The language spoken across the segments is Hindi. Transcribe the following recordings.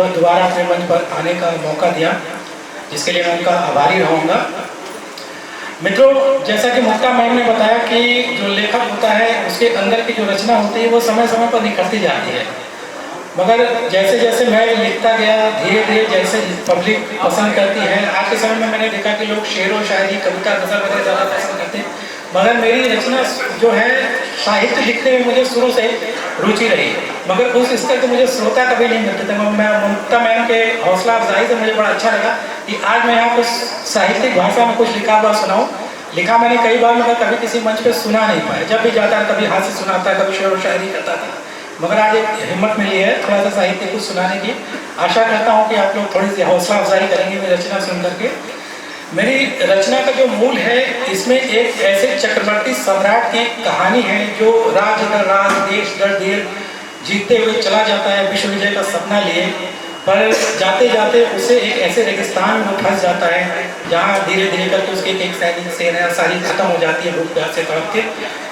दोबारा अपने मंच पर आने का मौका दिया, जिसके लिए मैं उनका आभारी रहूँगा। मित्रों, जैसा कि मुक्ता मैम ने बताया कि जो लेखक होता है उसके अंदर की जो रचना होती है वो समय समय पर निखरती जाती है, मगर जैसे जैसे मैं लिखता गया धीरे धीरे जैसे पब्लिक पसंद करती है। आज के समय में मैंने देखा कि लोग शेर व शायरी, कविता, गज़ल वगैरह ज़्यादा पसंद करते हैं, मगर मेरी रचना जो है साहित्य लिखने में मुझे शुरू से रुचि रही, मगर उस स्तर के मुझे श्रोता कभी नहीं मिलते थे। मैं मुक्ता मैम के हौसला अफजाई से मुझे बड़ा अच्छा लगा कि आज मैं यहाँ कुछ साहित्यिक भाषा में कुछ लिखा हुआ सुनाऊँ। लिखा मैंने कई बार, मगर कभी किसी मंच पे सुना नहीं पाया। जब भी जाता कभी हास्य सुनाता, कभी शेर व शायरी करता था, मगर आज एक हिम्मत मिली है थोड़ा सा साहित्य कुछ सुनाने की। आशा करता हूँ कि आप लोग थोड़ी सी हौसला अफजाई करेंगे मेरी रचना सुन करके। मेरी रचना का जो मूल है, इसमें एक ऐसे चक्रवर्ती सम्राट की कहानी है जो राज दर राज, देश दर देश जीतते हुए चला जाता है विश्व विजय का सपना लिए, पर जाते जाते उसे एक ऐसे रेगिस्तान में फंस जाता है जहाँ धीरे धीरे करके उसकी एक सैनिक सेना सारी खत्म हो जाती है भूख प्यास से तड़प के।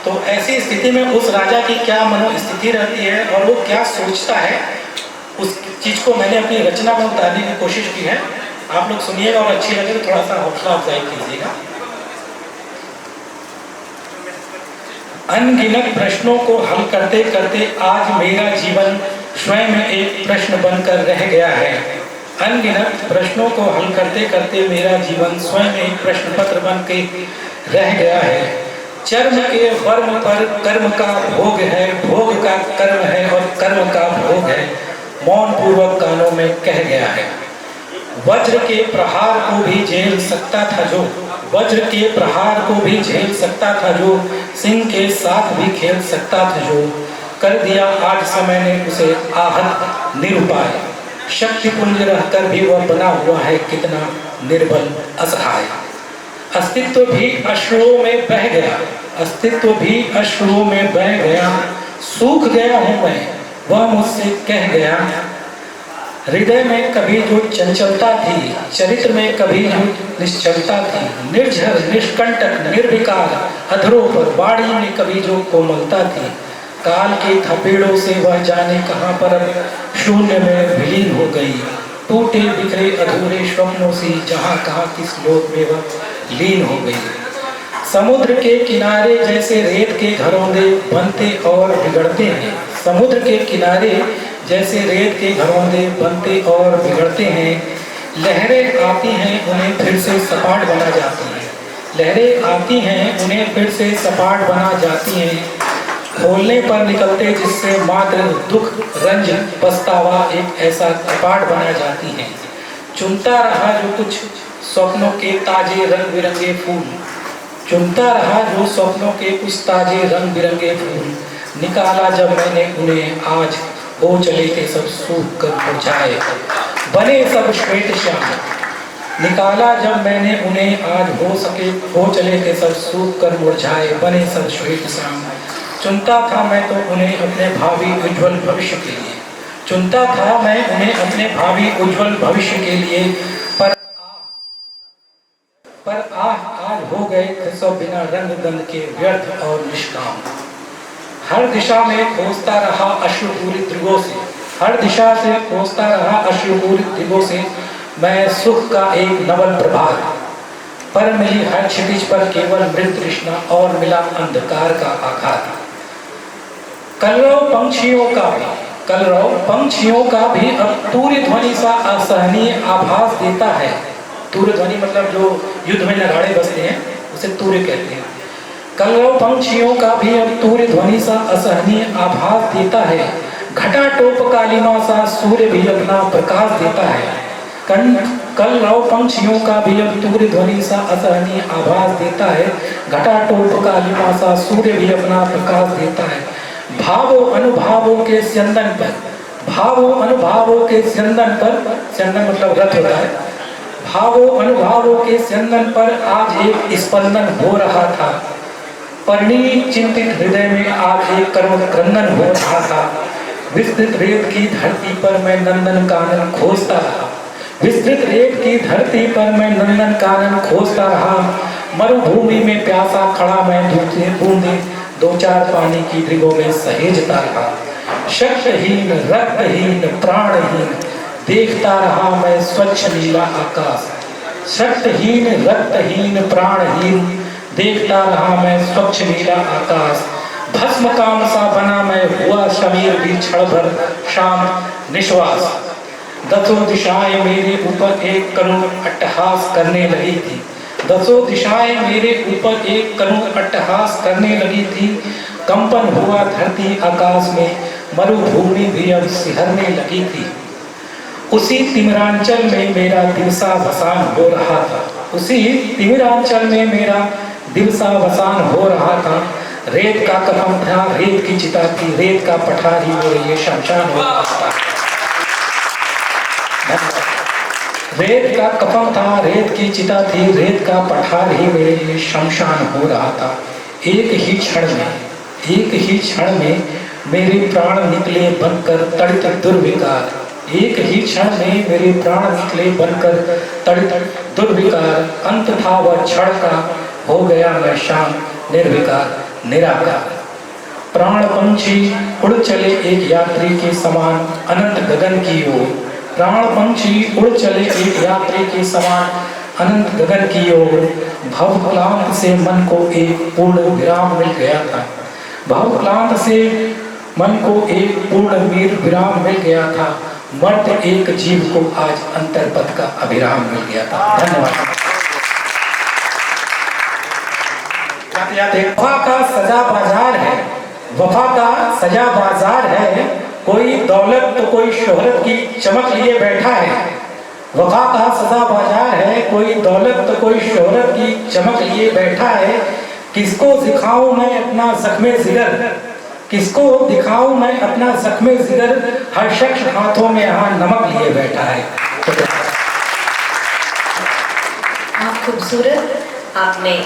तो ऐसी स्थिति में उस राजा की क्या मनोस्थिति रहती है और वो क्या सोचता है, उस चीज़ को मैंने अपनी रचना में उतारने की कोशिश की है। आप लोग सुनिएगा और अच्छी लगे तो थोड़ा सा हौसला अफजाई कीजिएगा। अनगिनत प्रश्नों को हल करते करते आज मेरा जीवन स्वयं में एक प्रश्न बनकर रह गया है। अनगिनत प्रश्नों को हल करते करते मेरा जीवन स्वयं में एक प्रश्न पत्र बन के रह गया है। चर्म के वर्म पर कर्म का भोग है, भोग का कर्म है और कर्म का भोग है, मौन पूर्वक कानों में कह गया है। वज्र के प्रहार को भी झेल सकता था जो, वज्र के प्रहार को भी झेल सकता था जो, सिंह के साथ भी खेल सकता था जो, कर दिया आज समय ने उसे आहत निरुपाय। शक्ति पुंज रहकर भी वह बना हुआ है कितना निर्बल असहाय। अस्तित्व भी अश्रुओं में बह गया, अस्तित्व भी अश्रुओं में बह गया, सूख गया हूँ मैं, वह मुझसे कह गया। हृदय में कभी जो चंचलता थी, चरित्र में कभी जो निश्चलता थी, निर्झर निष्कंटक निर्विकार अधरों पर वाणी में कभी जो कोमलता थी, काल के थपेड़ों से वह जाने कहाँ पर अब शून्य में विलीन हो गई। टूटे बिखरे अधूरे स्वप्नों से जहाँ कहाँ किस लोक में वह लीन हो गई। समुद्र के किनारे जैसे रेत के घरौंदे बनते और बिगड़ते हैं, समुद्र के किनारे जैसे रेत के घरौंदे बनते और बिगड़ते हैं। लहरें आती हैं उन्हें फिर से सपाट बना जाती हैं, लहरें आती हैं उन्हें फिर से सपाट बना जाती हैं। खोलने पर निकलते जिससे मात्र दुख रंज पछतावा एक ऐसा कपाट बना जाती हैं। चुनता रहा जो कुछ स्वप्नों के ताजे रंग बिरंगे फूल, चुनता रहा जो स्वप्नों के कुछ ताजे रंग बिरंगे फूल, निकाला जब मैंने उन्हें आज हो चले थे सब सूख कर मुरझाए, बने सब श्वेत श्याम। निकाला जब मैंने उन्हें आज हो चले थे सब सूख कर मुरझाए, बने सब श्वेत श्याम। चुनता था मैं तो उन्हें अपने भावी उज्जवल भविष्य के लिए, चुनता था मैं उन्हें अपने भावी उज्जवल भविष्य के लिए, पर आज हो गए थे सब बिना रंग गंध के व्यर्थ और निष्काम। हर दिशा में खोजता रहा अश्रुपूरित दृगों से, हर दिशा से खोजता रहा अश्रुपूरित दृगों से मैं सुख का एक नवल प्रभात, पर मिली हर क्षितिज पर केवल मृत तृष्णा और मिला अंधकार का आघात। कलरव पंछियों का भी अब तूर्य ध्वनि सा असहनीय आभास देता है। तूर्य ध्वनि मतलब जो युद्ध में नगाड़े बजते हैं उसे तूर्य कहते हैं। कलरव पंछियों का भी अब तूर्य ध्वनि सा असहनीय आभास देता है। घटा टोप कालिमा सा सूर्य भी अपना प्रकाश देता है। कलरव पंछियों का भी अब तूर्य ध्वनि सा असहनीय आभास देता है। घटा टोप कालिमा सा सूर्य भी अपना प्रकाश देता है। भावों अनुभावों के स्यंदन पर, भावों अनुभावों के स्यंदन पर, स्यंदन मतलब रथ होता है, भावों अनुभावों के स्यंदन पर आज एक स्पंदन हो रहा था। परिणीत चिंतित हृदय में आज एक कर्म क्रंदन हो रहा था। विस्तृत रेत की धरती पर मैं नंदन कानन खोजता रहा, विस्तृत रेत की धरती पर मैं नंदन कानन खोजता रहा। मरुभूमि में प्यासा खड़ा मैं बूंदे दो चार पानी की दृगों में सहेजता रहा। शक्तहीन रक्तहीन प्राणहीन देखता रहा मैं स्वच्छ नीला आकाश, शक्तहीन रक्तहीन प्राणहीन, देखता रहा मैं स्वच्छ नीला आकाश। भस्म काम सा बना मैं हुआ शमीर भी क्षण भर शांत निश्वास। दसों दिशाएं मेरे ऊपर एक करुण अट्टहास करने लगी थी, दसों दिशाएं मेरे ऊपर एक करुण अट्टहास करने लगी थी। कंपन हुआ धरती आकाश में, मरुभूमि भी अब सिहरने लगी थी। उसी तिमिरांचल में मेरा दिवसा वसान हो रहा था, उसी तिमिरांचल में मेरा दिवसा वसान हो रहा था। रेत का कफन था, रेत की चिता थी, रेत का पठारी मेरे लिए शमशान हो रहा था। रेत का कफन था, रेत की चिता थी, रेत का पठार ही मेरे लिए शमशान हो रहा था। एक ही क्षण में मेरे प्राण निकले बनकर तड़ित दुर्विकार, एक ही क्षण में मेरे प्राण निकले बनकर तड़ित दुर्विकार। अंत था वह क्षण का, हो गया मैं शांत निर्विकार निराकार। प्राण पंछी उड़ चले एक यात्री के समान अनंत गगन की ओर, प्राण पंछी उड़ चले एक यात्री के समान अनंत गगन की ओर। भवक्लांत से मन को एक पूर्ण विराम मिल गया था, भवक्लांत से मन को एक पूर्ण विराम मिल गया था। मर्त एक जीव को आज अंतर्पद का अभिराम मिल गया था। धन्यवाद। वफा का सजा बाजार है, वफा का सजा बाजार है, कोई दौलत तो कोई शोहरत की चमक लिए बैठा है। वफा का सजा बाजार है, कोई दौलत तो कोई शोहरत की चमक लिए बैठा है। किसको दिखाऊं मैं अपना जख्मे जिगर, किसको दिखाऊं मैं अपना जख्मे जिगर, हर शख्स हाथों में यहाँ नमक लिए बैठा है। आप खूबसूरत, आपने